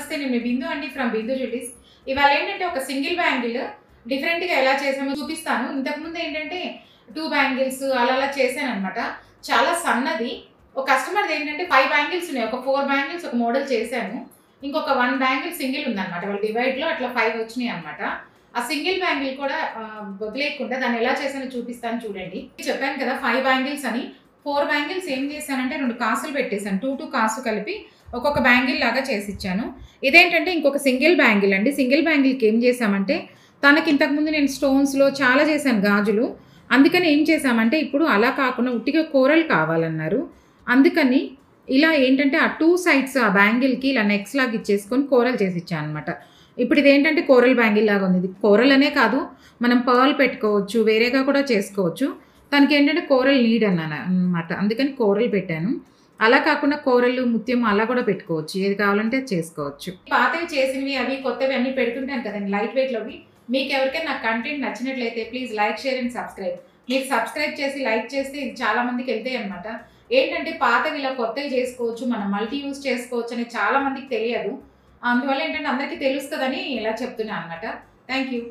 నమస్తే, నేను మీ బిందు అండి ఫ్రమ్ బిందు జ్యువెలరీస్. ఇవాళ ఏంటంటే ఒక సింగిల్ బ్యాంగిల్ డిఫరెంట్‌గా ఎలా చేసామో చూపిస్తాను. ఇంతకుముందు ఏంటంటే 2 బ్యాంగిల్స్ అలా చేశాననమాట. చాలా సన్నది. ఒక కస్టమర్‌ది ఏంటంటే 5 బ్యాంగిల్స్ ఉన్నాయి. ఒక 4 బ్యాంగిల్స్ ఒక మోడల్ చేశాను. ఇంకొక 1 బ్యాంగిల్ సింగిల్ ఉందనమాట. వాళ్ళు డివైడ్‌లో అట్లా 5 వచ్చినాయి అనమాట. ఆ సింగిల్ బ్యాంగిల్ కూడా వదిలేయకుండా దాన్ని ఎలా చేశానో చూపిస్తాను చూడండి. చెప్పాను కదా 5 బ్యాంగిల్స్ అని. 4 బ్యాంగిల్స్ ఏం చేశానంటే 2 కాసులు పెట్టేసాను. 2 కాసు కలిపి ఒక్కొక్క బ్యాంగిల్ లాగా చేసిచ్చాను. ఇదేంటంటే ఇంకొక సింగిల్ బ్యాంగిల్ అండి. సింగిల్ బ్యాంగిల్‌కి ఏం చేశామంటే తనకి ఇంతకుముందు నేను స్టోన్స్‌లో చాలా చేశాను గాజులు. అందుకని ఏం చేశామంటే ఇప్పుడు అలా కాకుండా ఉట్టిగా కోరల్ కావాలన్నారు. అందుకని ఇలా ఏంటంటే ఆ 2 సైడ్స్ ఆ బ్యాంగిల్‌కి ఇలా నెక్స్ లాగా ఇచ్చేసుకొని కోరల్ చేసిచ్చాను అనమాట. ఇప్పుడు ఇదేంటంటే కోరల్ బ్యాంగిల్ లాగా ఉంది. ఇది కోరల్ అనే కాదు, మనం పర్ల్ పెట్టుకోవచ్చు, వేరేగా కూడా చేసుకోవచ్చు. తనకేంటంటే కోరల్ నీడ్ అన్నమాట. అందుకని కోరల్ పెట్టాను. అలా కాకుండా కోరలు, ముత్యం అలా కూడా పెట్టుకోవచ్చు. ఏది కావాలంటే అది చేసుకోవచ్చు. పాతవి చేసినవి అవి కొత్తవి అన్నీ పెడుతుంటాను కదండి లైట్ వెయిట్‌లోవి. మీకు ఎవరికైనా నా కంటెంట్ నచ్చినట్లయితే please like, share and subscribe. మీరు సబ్స్క్రైబ్ చేసి లైక్ చేస్తే ఇది చాలా మందికి వెళ్తాయి అనమాట. ఏంటంటే పాతవి ఇలా కొత్తవి చేసుకోవచ్చు, మనం మల్టీ యూజ్ చేసుకోవచ్చు అని చాలా మందికి తెలియదు. అందువల్ల ఏంటంటే అందరికీ తెలుస్తదని ఇలా చెప్తున్నాను అనమాట. Thank you.